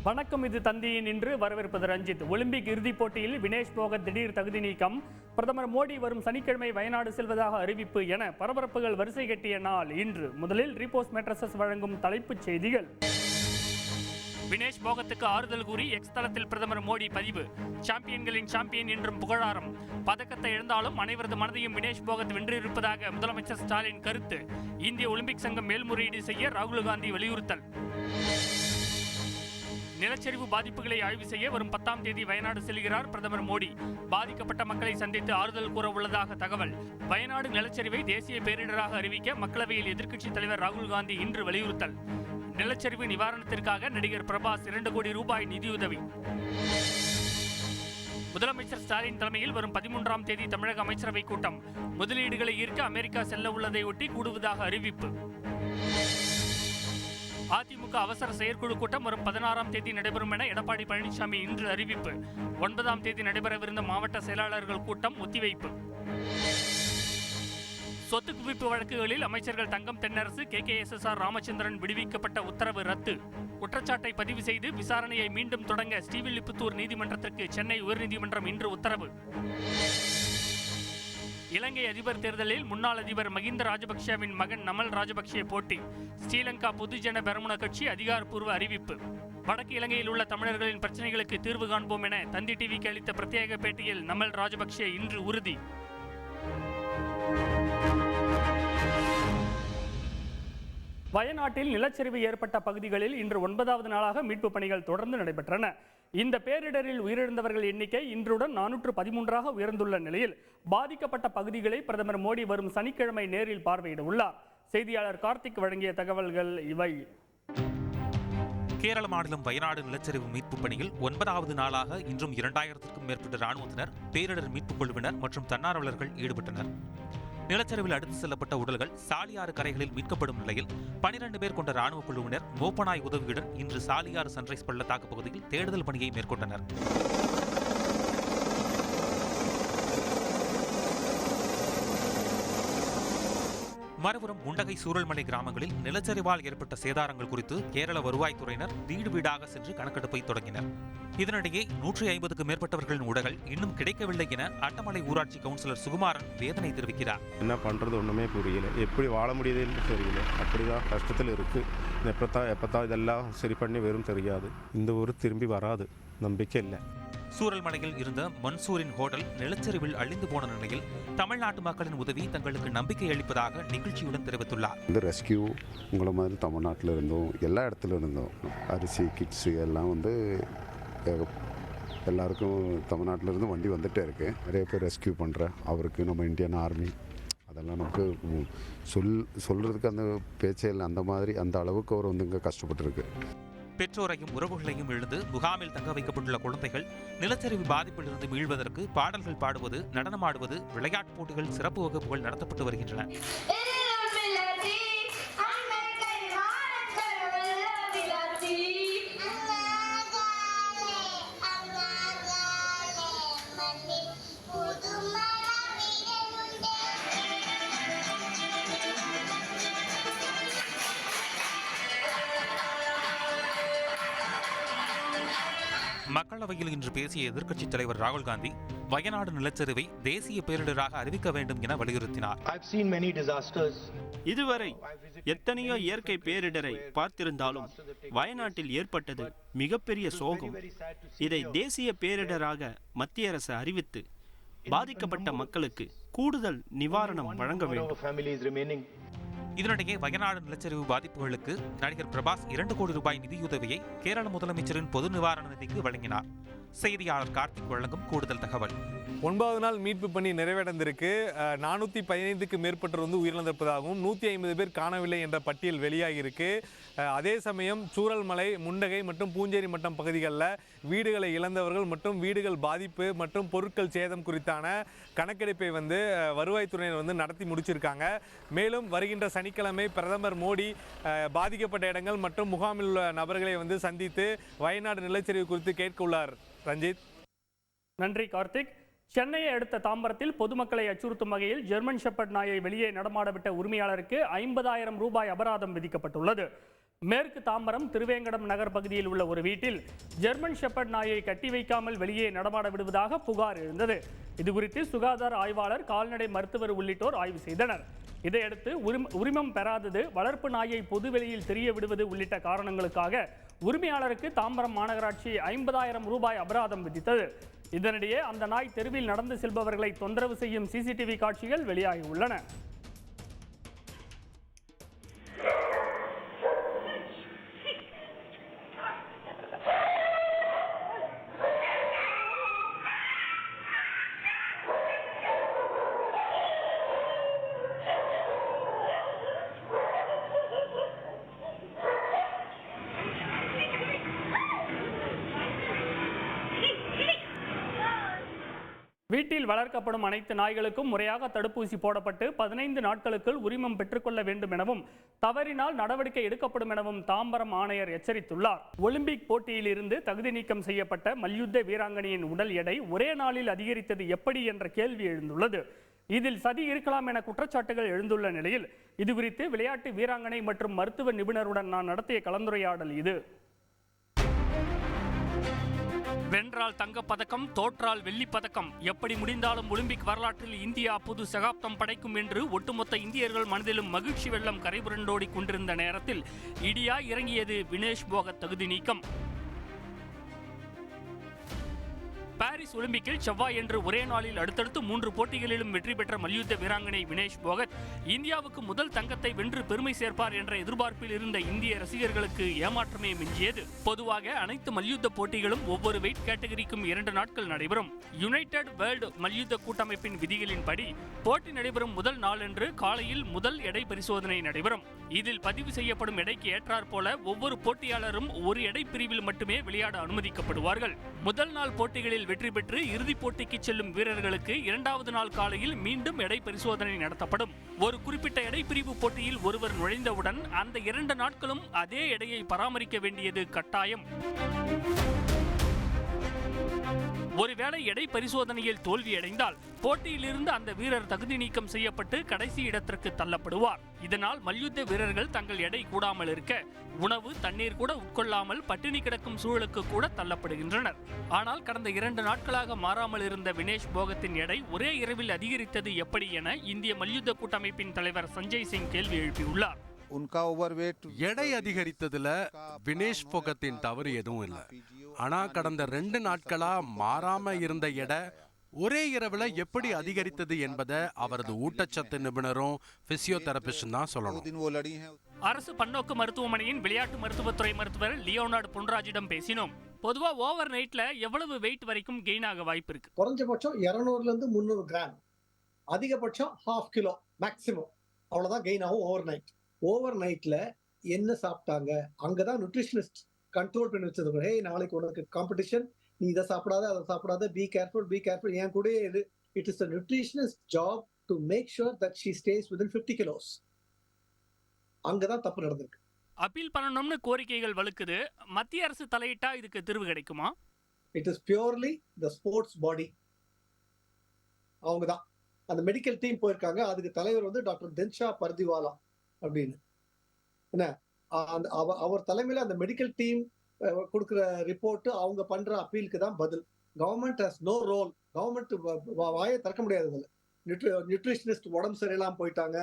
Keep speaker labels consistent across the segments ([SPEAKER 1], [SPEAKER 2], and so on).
[SPEAKER 1] வணக்கம், இது தந்தியின் இன்று. வரவேற்பது ரஞ்சித். ஒலிம்பிக் இறுதிப் போட்டியில் வினேஷ் போகத் திடீர் தகுதி நீக்கம், பிரதமர் மோடி வரும் சனிக்கிழமை வயநாடு செல்வதாக அறிவிப்பு என பரபரப்புகள் வரிசை கட்டிய நாள் இன்று. முதலில் ரிப்போர்ட் மேட்ரஸஸ் வழங்கும் தலைப்புச் செய்திகள். வினேஷ் போகத்துக்கு ஆறுதல் கூறி எக்ஸ் தளத்தில் பிரதமர் மோடி பதிவு. சாம்பியன்களின் சாம்பியன் என்றும் புகழாரம். பதக்கத்தை இழந்தாலும் அனைவரது மனதையும் வினேஷ் போகத் வென்றிருப்பதாக முதலமைச்சர் ஸ்டாலின் கருத்து. இந்திய ஒலிம்பிக் சங்கம் மேல்முறையீடு செய்ய ராகுல் காந்தி வலியுறுத்தல். நிலச்சரிவு பாதிப்புகளை ஆய்வு செய்ய வரும் 10ஆம் தேதி வயநாடு செல்கிறார் பிரதமர் மோடி. பாதிக்கப்பட்ட மக்களை சந்தித்து ஆறுதல் கூற உள்ளதாக தகவல். வயநாடு நிலச்சரிவை தேசிய பேரிடராக அறிவிக்க மக்களவையில் எதிர்க்கட்சித் தலைவர் ராகுல் காந்தி இன்று வலியுறுத்தல். நிலச்சரிவு நிவாரணத்திற்காக நடிகர் பிரபாஸ் 2 கோடி ரூபாய் நிதியுதவி. முதலமைச்சர் ஸ்டாலின் தலைமையில் வரும் 13ஆம் தேதி தமிழக அமைச்சரவை கூட்டம். முதலீடுகளை ஈர்க்க அமெரிக்கா செல்ல உள்ளதை ஒட்டி கூடுவதாக அறிவிப்பு. அதிமுக அவசர செயற்குழு கூட்டம் வரும் 16ஆம் தேதி நடைபெறும் என எடப்பாடி பழனிசாமி இன்று அறிவிப்பு. 9ஆம் தேதி நடைபெறவிருந்த மாவட்ட செயலாளர்கள் கூட்டம் ஒத்திவைப்பு. சொத்து குவிப்பு வழக்குகளில் அமைச்சர்கள் தங்கம் தென்னரசு, KKSSR ராமச்சந்திரன் விடுவிக்கப்பட்ட உத்தரவு ரத்து. குற்றச்சாட்டை பதிவு செய்து விசாரணையை மீண்டும் தொடங்க ஸ்ரீவில்லிபுத்தூர் நீதிமன்றத்திற்கு சென்னை உயர்நீதிமன்றம் இன்று உத்தரவு. இலங்கை அதிபர் தேர்தலில் முன்னாள் அதிபர் மகிந்த ராஜபக்சேவின் மகன் நமல் ராஜபக்சே போட்டி. ஸ்ரீலங்கா பொதுஜன பெரமுன கட்சி அதிகாரப்பூர்வ அறிவிப்பு. வடக்கு இலங்கையில் உள்ள தமிழர்களின் பிரச்சனைகளுக்கு தீர்வு காண்போம் என தந்தி டிவிக்கு அளித்த பிரத்யேக பேட்டியில் நமல் ராஜபக்சே இன்று உறுதி. வயநாட்டில் நிலச்சரிவு ஏற்பட்ட பகுதிகளில் இன்று 9வது நாளாக மீட்பு பணிகள் தொடர்ந்து நடைபெற்றன. இந்த பேரிடரில் உயிரிழந்தவர்கள் எண்ணிக்கை இன்றுடன் 413ஆக உயர்ந்துள்ள நிலையில் பாதிக்கப்பட்ட பகுதிகளை பிரதமர் மோடி வரும் சனிக்கிழமை நேரில் பார்வையிட உள்ளார். செய்தியாளர் கார்த்திக் வழங்கிய தகவல்கள் இவை.
[SPEAKER 2] கேரள மாநிலம் வயநாடு நிலச்சரிவு மீட்பு பணியில் 9வது நாளாக இன்றும் 2000க்கும் மேற்பட்ட ராணுவத்தினர், பேரிடர் மீட்புக் குழுவினர் மற்றும் தன்னார்வலர்கள் ஈடுபட்டனர். நிலச்சரிவில் அடுத்து செல்லப்பட்ட உடல்கள் சாலியாறு கரைகளில் மீட்கப்படும் நிலையில் 12 பேர் கொண்ட ராணுவ குழுவினர் மோப்பனாய் உதவியுடன் இன்று சாலியாறு சன்ரைஸ் பள்ளத்தாக்கு பகுதியில் தேடுதல் பணியை மேற்கொண்டனர். மறுபுறம் முண்டகை சூரல்மலை கிராமங்களில் நிலச்சரிவால் ஏற்பட்ட சேதாரங்கள் குறித்து கேரள வருவாய்த்துறையினர் வீடு வீடாக சென்று கணக்கெடுப்பை தொடங்கினர். இதனிடையே 150க்கும் மேற்பட்டவர்களின் உடல்கள் இன்னும் கிடைக்கவில்லை என அட்டமலை ஊராட்சி கவுன்சிலர் சுகுமாரன் வேதனை தெரிவிக்கிறார்.
[SPEAKER 3] என்ன பண்றது ஒண்ணுமே புரியல, எப்படி வாழ முடியுதுன்னு தெரியல, அப்படிதான் கஷ்டத்தில் இருக்கு. எப்பத்தான் இதெல்லாம் சரி பண்ணி வரும் தெரியாது. இந்த ஊர் திரும்பி வராது, நம்பிக்கை இல்லை.
[SPEAKER 2] சூரல்மலையில் இருந்த மன்சூரின் ஹோட்டல் நிலச்சரிவில் அழிந்து போன நிலையில் தமிழ்நாட்டு மக்களின் உதவி தங்களுக்கு நம்பிக்கை அளிப்பதாக நிகழ்ச்சியுடன் தெரிவித்துள்ளார்.
[SPEAKER 4] இந்த ரெஸ்கியூ உங்களை மாதிரி தமிழ்நாட்டில் இருந்தோம், எல்லா இடத்துல இருந்தோம், அரிசி கிட்ஸு எல்லாம் எல்லாருக்கும் தமிழ்நாட்டில் இருந்து வண்டி வந்துகிட்டே இருக்குது. நிறைய பேர் ரெஸ்கியூ பண்ணுற அவருக்கு நம்ம இந்தியன் ஆர்மி அதெல்லாம் நமக்கு சொல்கிறதுக்கு அந்த பேச்சே இல்லை. அந்த மாதிரி அந்த அளவுக்கு அவர் இங்கே கஷ்டப்பட்டுருக்கு.
[SPEAKER 2] பெற்றோரையும் உறவுகளையும் இழந்து முகாமில் தங்க வைக்கப்பட்டுள்ள குழந்தைகள் நிலச்சரிவு பாதிப்பிலிருந்து மீள்வதற்கு பாடல்கள் பாடுவது, நடனமாடுவது, விளையாட்டுப் போட்டிகள், சிறப்பு வகுப்புகள் நடத்தப்பட்டு வருகின்றன. மக்களவையில் இன்று பேசிய எதிர்க்கட்சித் தலைவர் ராகுல் காந்தி வயநாடு நிலச்சரிவை தேசிய பேரிடராக அறிவிக்க வேண்டும் என வலியுறுத்தினார்.
[SPEAKER 5] இதுவரை எத்தனையோ இயற்கை பேரிடரை பார்த்திருந்தாலும் வயநாட்டில் ஏற்பட்டது மிகப்பெரிய சோகம். இதை தேசிய பேரிடராக மத்திய அரசு அறிவித்து பாதிக்கப்பட்ட மக்களுக்கு கூடுதல் நிவாரணம் வழங்க வேண்டும்.
[SPEAKER 2] இதனிடையே வயநாடு நிலச்சரிவு பாதிப்புகளுக்கு நடிகர் பிரபாஸ் 2 கோடி ரூபாய் நிதியுதவியை கேரள முதலமைச்சரின் பொது நிவாரண நிதிக்கு வழங்கினார். செய்தியாளர் கார்த்திக் வழங்கும் கூடுதல் தகவல்.
[SPEAKER 6] 9வது நாள் மீட்பு பணி நிறைவடைந்திருக்கு. 415க்கும் மேற்பட்டோர் உயிரிழந்திருப்பதாகவும் 150 பேர் காணவில்லை என்ற பட்டியல் வெளியாகியிருக்கு. அதே சமயம் சூரல்மலை, முண்டகை மற்றும் பூஞ்சேரி மட்டம் பகுதிகளில் வீடுகளை இழந்தவர்கள் மற்றும் வீடுகள் பாதிப்பு மற்றும் பொருட்கள் சேதம் குறித்தான கணக்கெடுப்பை வருவாய்த்துறையினர் நடத்தி முடிச்சிருக்காங்க. மேலும் வருகின்ற சனிக்கிழமை பிரதமர் மோடி பாதிக்கப்பட்ட இடங்கள் மற்றும் முகாமில் உள்ள நபர்களை சந்தித்து வயநாடு நிலச்சரிவு குறித்து கேட்க உள்ளார். ரஞ்சித்.
[SPEAKER 1] நன்றி கார்த்திக். சென்னையை அடுத்த தாம்பரத்தில் பொதுமக்களை அச்சுறுத்தும் வகையில் ஜெர்மன் ஷெப்பர்ட் நாயை வெளியே நடமாடவிட்ட உரிமையாளருக்கு 50,000 ரூபாய் அபராதம் விதிக்கப்பட்டுள்ளது. மேற்கு தாம்பரம் திருவேங்கடம் நகர் பகுதியில் உள்ள ஒரு வீட்டில் ஜெர்மன் ஷெப்பர்ட் நாயை கட்டி வைக்காமல் வெளியே நடமாட விடுவதாக புகார் எழுந்தது. இதுகுறித்து சுகாதார ஆய்வாளர், கால்நடை மருத்துவர் உள்ளிட்டோர் ஆய்வு செய்தனர். இதையடுத்து உரிமம் பெறாதது, வளர்ப்பு நாயை பொதுவெளியில் தெரிய விடுவது உள்ளிட்ட காரணங்களுக்காக உரிமையாளருக்கு தாம்பரம் மாநகராட்சி 50,000 ரூபாய் அபராதம் விதித்தது. இதனிடையே அந்த நாய் தெருவில் நடந்து செல்பவர்களை தொந்தரவு செய்யும் சிசிடிவி காட்சிகள் வெளியாகியுள்ளன. வீட்டில் வளர்க்கப்படும் அனைத்து நாய்களுக்கும் முறையாக தடுப்பூசி போடப்பட்டு 15 நாட்களுக்குள் உரிமம் பெற்றுக்கொள்ள வேண்டும் எனவும், தவறினால் நடவடிக்கை எடுக்கப்படும் எனவும் தாம்பரம் ஆணையர் எச்சரித்துள்ளார். ஒலிம்பிக் போட்டியில் இருந்து தகுதி நீக்கம் செய்யப்பட்ட மல்யுத்த வீராங்கனையின் உடல் எடை ஒரே நாளில் அதிகரித்தது எப்படி என்ற கேள்வி எழுந்துள்ளது. இதில் சதி இருக்கலாம் என குற்றச்சாட்டுகள் எழுந்துள்ள நிலையில் இதுகுறித்து விளையாட்டு வீராங்கனை மற்றும் மருத்துவ நிபுணருடன் நான் நடத்திய கலந்துரையாடல் இது. வென்றால் தங்கப்பதக்கம், தோற்றால் வெள்ளிப்பதக்கம், எப்படி முடிந்தாலும் ஒலிம்பிக் வரலாற்றில் இந்தியா புது சகாப்தம் படைக்கும் என்று ஒட்டுமொத்த இந்தியர்கள் மனதிலும் மகிழ்ச்சி வெள்ளம் கரைபுரண்டோடி கொண்டிருந்த நேரத்தில் இடியா இறங்கியது வினேஷ் போகத் தகுதி நீக்கம். பாரிஸ் ஒலிம்பிக்கில் செவ்வாய் என்று ஒரே நாளில் அடுத்தடுத்து 3 போட்டிகளிலும் வெற்றி பெற்ற மல்யுத்த வீராங்கனை வினேஷ் போகத் இந்தியாவுக்கு முதல் தங்கத்தை வென்று பெருமை சேர்ப்பார் என்ற எதிர்பார்ப்பில் இருந்த இந்திய ரசிகர்களுக்கு ஏமாற்றமே மிஞ்சியது. பொதுவாக அனைத்து மல்யுத்த போட்டிகளும் ஒவ்வொரு வெயிட் கேட்டகரிக்கும் 2 நாட்கள் நடைபெறும். யுனைடெட் வேர்ல்டு மல்யுத்த கூட்டமைப்பின் விதிகளின்படி போட்டி நடைபெறும் முதல் நாளன்று காலையில் முதல் எடை பரிசோதனை நடைபெறும். இதில் பதிவு செய்யப்படும் எடைக்கு ஏற்றாற் போல ஒவ்வொரு போட்டியாளரும் ஒரு எடை பிரிவில் மட்டுமே விளையாட அனுமதிக்கப்படுவார்கள். முதல் நாள் போட்டிகளில் வெற்றி பெற்று இறுதிப் போட்டிக்கு செல்லும் வீரர்களுக்கு 2வது நாள் காலையில் மீண்டும் எடை பரிசோதனை நடத்தப்படும். ஒரு குறிப்பிட்ட எடை பிரிவு போட்டியில் ஒருவர் நுழைந்தவுடன் அந்த 2 நாட்களும் அதே எடையை பராமரிக்க வேண்டியது கட்டாயம். ஒருவேளை எடை பரிசோதனையில் தோல்வியடைந்தால் போட்டியிலிருந்து அந்த வீரர் தகுதி நீக்கம் செய்யப்பட்டு கடைசி இடத்திற்கு தள்ளப்படுவார். இதனால் மல்யுத்த வீரர்கள் தங்கள் எடை கூடாமல் இருக்க உணவு, தண்ணீர் கூட உட்கொள்ளாமல் பட்டினி கிடக்கும் சூழலுக்கு கூட தள்ளப்படுகின்றனர். ஆனால் கடந்த 2 நாட்களாக மாறாமல் இருந்த வினேஷ் போகத்தின் எடை ஒரே இரவில் அதிகரித்தது எப்படி என இந்திய மல்யுத்த கூட்டமைப்பின் தலைவர் சஞ்சய் சிங் கேள்வி எழுப்பியுள்ளார்.
[SPEAKER 7] எடை அதிகரித்ததுல வினேஷ் போகத்தின் தவறு எதுவும் இல்லை. ஆனா கடந்த 2 நாட்களா மாறாம இருந்த எடை ஒரே இரவுல எப்படி அதிகரித்தது என்பதை அவரது ஊட்டச்சத்து நிபுணரும் பிசியோதெரபிஸ்டும் தான் சொல்லணும்.
[SPEAKER 1] அரசு பன்னோக்கு மருத்துவமனையின் விளையாட்டு மருத்துவத்துறை மருத்துவர் லியோனார்டு பொன்ராஜிடம் பேசினோம். பொதுவா ஓவர் நைட்ல எவ்வளவு வெயிட் வரைக்கும் கெயின் ஆக வாய்ப்பு இருக்கு?
[SPEAKER 8] குறைஞ்சபட்சம் 200 இருந்து 300 கிராம், அதிகபட்சம் 1/2 கிலோ மேக்சிமம், அவ்வளவுதான் கெயின் ஆகும் ஓவர் நைட். ஓவர் நைட்ல என்ன சாப்பிட்டாங்க, அங்கதான் நியூட்ரிஷனிஸ்ட் கண்ட்ரோல் பண்ணி வச்சிருக்கோம். ஹே, நாளைக்கு உனக்கு காம்படிஷன், நீ இதை சாப்பிடாத, அதை சாப்பிடாத, பி கேர்ஃபுல், என் கூட இது. It is the nutritionist job to make sure that she stays within 50 kilos. அங்கதான் தப்பு நடந்திருக்கு.
[SPEAKER 1] அப்பீல் பண்ணணும்னு கோரிக்கைகள் வலுக்குது. மத்திய அரசு தலையிட்டா இதுக்கு தீர்வு கிடைக்குமா?
[SPEAKER 8] It is purely the sports body. அவங்கதான் அந்த மெடிக்கல் டீம் போயிருக்காங்க. அதுக்கு தலைவர் வந்து டாக்டர் தின்ஷா பர்திவாலா அப்படின்னு என்ன, அவர் தலைமையில அந்த மெடிக்கல் டீம் கொடுக்கிற ரிப்போர்ட், அவங்க பண்ற அப்பீலுக்கு தான் பதில். Government has no role. Government வாயை திறக்க முடியாது. நியூட்ரிஷனிஸ்ட் உடம்பு சரியில்லாம போயிட்டாங்க,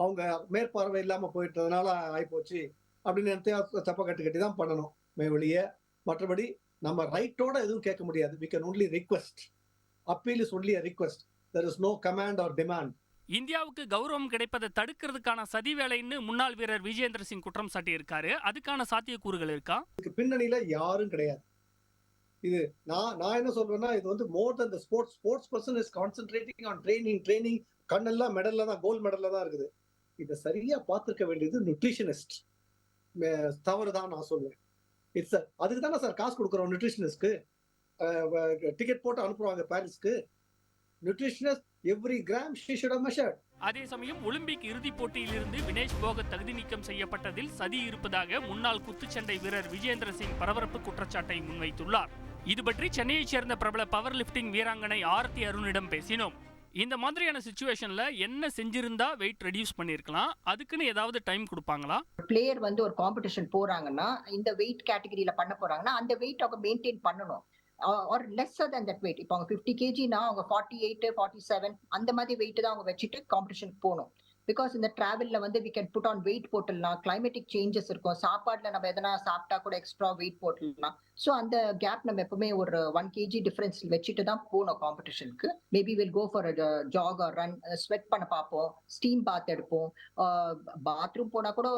[SPEAKER 8] அவங்க மேற்பார்வை இல்லாம போயிட்டதுனால ஆயிப்போச்சு அப்படின்னு தப்ப கட்டி தான் பண்ணணும் வெளியே. மற்றபடி நம்ம ரைட்டோட எதுவும் கேட்க முடியாது. we can only request. Appeal is only a request. there is no command or demand.
[SPEAKER 1] இந்தியாவுக்கு கௌரவம் கிடைப்பதை தடுக்கிறதுக்கான சதி வேலைன்னு முன்னாள் வீரர் விஜேந்திர சிங் குற்றம் சாட்டி இருக்காரு. அதுக்கான சாத்தியக்கூறுகள் இருக்கா?
[SPEAKER 8] இதுக்கு பின்னணியில யாரும் கிடையாது. இது நான் என்ன சொல்றேன்னா, இது வந்து மோர் than the sports person is concentrating on training. கண்ணெல்லாம் மெடல்ல தான், கோல்ட் மெடல்ல தான் இருக்குது. இதை சரியா பார்த்துக்க வேண்டியது நியூட்ரிஷனிஸ்ட். தவறுதான் நான் சொல்லுவேன். இட்ஸ் அதுக்கு தானே சார் காசு கொடுக்குறோம் நியூட்ரிஷனிஸ்ட்க்கு. டிக்கெட் போட்டு அனுப்புவாங்க பாரிஸ்க்கு. Nutritionist every gram she should have measured.
[SPEAKER 1] அதே சமயம் ஒலிம்பிக் இறுதிப் போட்டியிலிருந்து வினேஷ் போகத் தகுதி நீக்கம் செய்யப்பட்டதில் சதி இருப்பதாக முன்னாள் குத்துச்சண்டை வீரர் விஜேந்திர சிங் பரபரப்பு குற்றச்சாட்டை முன்வைத்துள்ளார். இது பற்றி சென்னையைச் சேர்ந்த பிரபல பவர் லிப்டிங் வீராங்கனை ஆரத்தி அருணிடம் பேசினோம். இந்த மாதிரியான சிச்சுவேஷன்ல என்ன செஞ்சிருந்தா வெயிட் ரெடியூஸ் பண்ணிருக்கலாம், அதுக்குன்னு ஏதாவது டைம் கொடுப்பாங்களா?
[SPEAKER 9] பிளேயர் வந்து ஒரு காம்படிஷன் போறாங்கன்னா இந்த வெயிட் கேட்டகரியில பண்ண போறாங்கன்னா அந்த வெயிட் அவங்க மெயின்டைன் பண்ணணும் or lesser than that weight. இப்போ அவங்க 50 kgனா அவங்க 48 47 அந்த மாதிரி வெயிட் தான் அவங்க வச்சுட்டு காம்படிஷன் போகணும். பிகாஸ் இந்த டிராவல்ல வந்து we can put on weight போட்டுடலாம், கிளைமேட்டிக் சேஞ்சஸ் இருக்கும், சாப்பாடுல நம்ம எதனா சாப்பிட்டா கூட எக்ஸ்ட்ரா வெயிட் போட்டுடலாம். ஸோ அந்த கேப் நம்ம எப்பவுமே ஒரு 1 kg டிஃபரன்ஸ் வச்சுட்டு தான் போகணும் காம்படிஷனுக்கு. Maybe will go for jog or run, sweat பண்ண பார்ப்போம், ஸ்டீம் பாத் எடுப்போம், பாத்ரூம் போனா கூட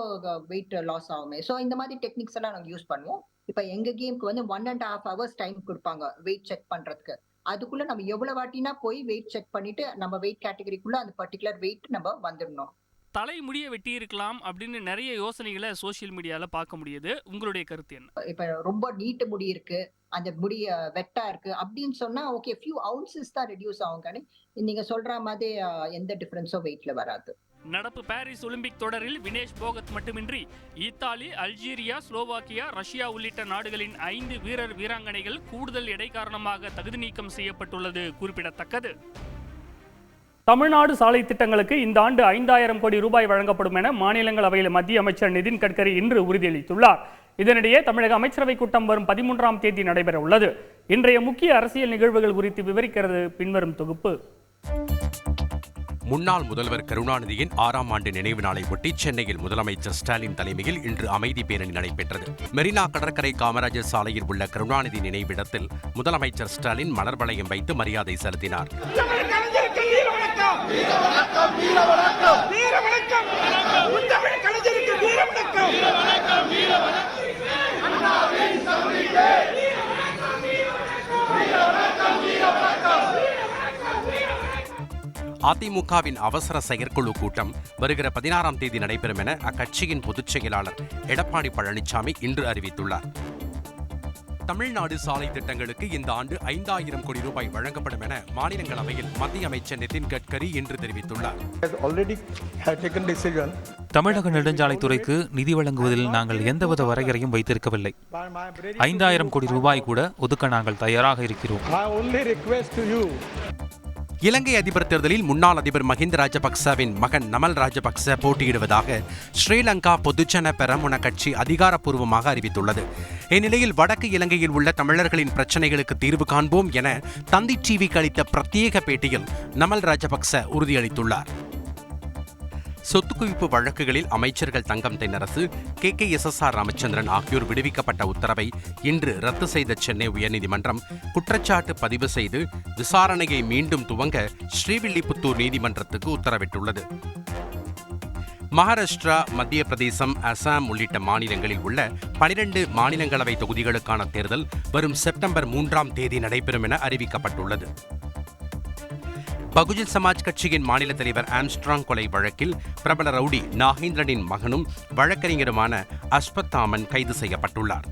[SPEAKER 9] வெயிட் லாஸ் ஆகுமே. ஸோ இந்த மாதிரி டெக்னிக்ஸ் எல்லாம் நாங்கள் யூஸ் பண்ணுவோம். இப்போ எங்க கேமுக்கு வந்து 1.5 hours டைம் கொடுப்பாங்க வெயிட் செக் பண்றதுக்கு. அதுக்குள்ள நம்ம எவ்வளவு வாட்டினா போய் வெயிட் செக் பண்ணிட்டு நம்ம வெயிட் கேட்டகரிக்குள்ள அந்த பர்டிகுலர் வெயிட் நம்ம வந்துடணும்.
[SPEAKER 1] தலை முடிய வெட்டி இருக்கலாம் அப்படின்னு நிறைய யோசனைகளை சோசியல் மீடியால பார்க்க முடியுது. உங்களுடைய கருத்து என்ன?
[SPEAKER 9] இப்ப ரொம்ப நீட்டு முடி இருக்கு, அந்த முடி வெட்டா இருக்கு அப்படின்னு சொன்னா ஓகே, ஃபியூ அவுன்சஸ் தான் ரெடியூஸ் ஆகும். நீங்க சொல்ற மாதிரி எந்த டிஃபரன்ஸோ வெயிட்ல வராது.
[SPEAKER 1] நடப்பு பாரிஸ் ஒலிம்பிக் தொடரில் வினேஷ் போகத் மட்டுமின்றி இத்தாலி, அல்ஜீரியா, ஸ்லோவாக்கியா, ரஷ்யா உள்ளிட்ட நாடுகளின் 5 வீரர் வீராங்கனைகள் கூடுதல் எடை காரணமாக தகுதி நீக்கம் செய்யப்பட்டுள்ளது குறிப்பிடத்தக்கது. தமிழ்நாடு சாலை திட்டங்களுக்கு இந்த ஆண்டு 5000 கோடி ரூபாய் வழங்கப்படும் என மாநிலங்களவையில் மத்திய அமைச்சர் நிதின் கட்கரி இன்று உறுதியளித்துள்ளார். இதனிடையே தமிழக அமைச்சரவை கூட்டம் வரும் 13ஆம் தேதி நடைபெற உள்ளது. இன்றைய முக்கிய அரசியல் நிகழ்வுகள் குறித்து விவரிக்கிறது பின்வரும் தொகுப்பு.
[SPEAKER 7] முன்னாள் முதல்வர் கருணாநிதியின் 6ஆம் ஆண்டு நினைவு நாளை ஒட்டி சென்னையில் முதலமைச்சர் ஸ்டாலின் தலைமையில் இன்று அமைதி பேரணி நடைபெற்றது. மெரினா கடற்கரை காமராஜர் சாலையில் உள்ள கருணாநிதி நினைவிடத்தில் முதலமைச்சர் ஸ்டாலின் மலர் வளையம் வைத்து மரியாதை செலுத்தினார். அதிமுகவின் அவசர செயற்குழு கூட்டம் வருகிற 16ஆம் தேதி நடைபெறும் என அக்கட்சியின் பொதுச் செயலாளர் எடப்பாடி பழனிசாமி இன்று அறிவித்துள்ளார். தமிழ்நாடு சாலை திட்டங்களுக்கு இந்த ஆண்டு 5000 கோடி ரூபாய் வழங்கப்படும் என மாநிலங்களவையில் மத்திய அமைச்சர் நிதின் கட்கரி இன்று தெரிவித்துள்ளார்.
[SPEAKER 2] தமிழக நெடுஞ்சாலைத்துறைக்கு நிதி வழங்குவதில் நாங்கள் எந்தவித வரையறையும் வைத்திருக்கவில்லை. 5000 கோடி ரூபாய் கூட ஒதுக்க நாங்கள் தயாராக இருக்கிறோம்.
[SPEAKER 7] இலங்கை அதிபர் தேர்தலில் முன்னாள் அதிபர் மஹிந்த ராஜபக்சவின் மகன் நமல் ராஜபக்ச போட்டியிடுவதாக ஸ்ரீலங்கா பொதுஜன பெரமுன கட்சி அதிகாரப்பூர்வமாக அறிவித்துள்ளது. இந்நிலையில் வடக்கு இலங்கையில் உள்ள தமிழர்களின் பிரச்சினைகளுக்கு தீர்வு காண்போம் என தந்தி டிவிக்கு அளித்த பிரத்யேக பேட்டியில் நமல் ராஜபக்ச உறுதியளித்துள்ளார். சொத்து குவிப்பு வழக்குகளில் அமைச்சர்கள் தங்கம் தென்னரசு, KKSSR ராமச்சந்திரன் ஆகியோர் விடுவிக்கப்பட்ட உத்தரவை இன்று ரத்து செய்த சென்னை உயர்நீதிமன்றம் குற்றச்சாட்டு பதிவு செய்து விசாரணையை மீண்டும் துவங்க ஸ்ரீவில்லிபுத்தூர் நீதிமன்றத்துக்கு உத்தரவிட்டுள்ளது. மகாராஷ்டிரா, மத்திய பிரதேசம், அசாம் உள்ளிட்ட மாநிலங்களில் உள்ள 12 மாநிலங்களவை தொகுதிகளுக்கான தேர்தல் வரும் செப்டம்பர் 3ஆம் தேதி நடைபெறும் என அறிவிக்கப்பட்டுள்ளது. பகுஜன் சமாஜ் கட்சியின் மாநில தலைவர் ஆம்ஸ்ட்ராங் கொலை வழக்கில் பிரபல ரவுடி நாகேந்திரனின் மகனும் வழக்கறிஞருமான அஸ்வத்தாமன் கைது செய்யப்பட்டுள்ளார்.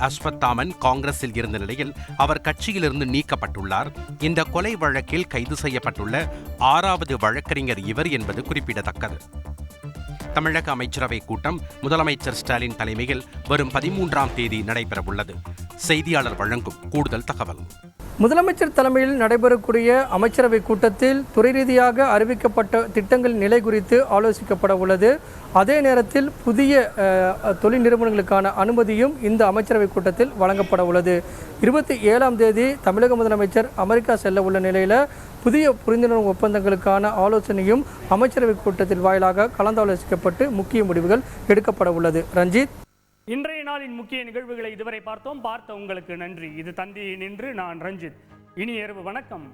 [SPEAKER 7] அஸ்வத்தாமன் காங்கிரஸில் இருந்த நிலையில் அவர் கட்சியிலிருந்து நீக்கப்பட்டுள்ளார். இந்த கொலை வழக்கில் கைது செய்யப்பட்டுள்ள 6வது வழக்கறிஞர் இவர் என்பது குறிப்பிடத்தக்கது. தமிழக அமைச்சரவை கூட்டம் முதலமைச்சர் ஸ்டாலின் தலைமையில் வரும் 13ஆம் தேதி நடைபெறவுள்ளது. செய்தியாளர் வழங்கும் கூடுதல் தகவல்.
[SPEAKER 10] முதலமைச்சர் தலைமையில் நடைபெறக்கூடிய அமைச்சரவை கூட்டத்தில் துறை ரீதியாக அறிவிக்கப்பட்ட திட்டங்களின் நிலை குறித்து ஆலோசிக்கப்பட உள்ளது. அதே நேரத்தில் புதிய தொழில் நிறுவனங்களுக்கான அனுமதியும் இந்த அமைச்சரவை கூட்டத்தில் வழங்கப்பட உள்ளது. 27ஆம் தேதி தமிழக முதலமைச்சர் அமெரிக்கா செல்ல உள்ள நிலையில் புதிய புரிந்துணர்வு ஒப்பந்தங்களுக்கான ஆலோசனையும் அமைச்சரவை கூட்டத்தில் வாயிலாக கலந்தாலோசிக்கப்பட்டு முக்கிய முடிவுகள் எடுக்கப்பட உள்ளது. ரஞ்சித்,
[SPEAKER 1] இன்றைய நாளின் முக்கிய நிகழ்வுகளை இதுவரை பார்த்தோம். பார்த்த உங்களுக்கு நன்றி. இது தந்தி நின்று நான் ரஞ்சித். இனி இரவு வணக்கம்.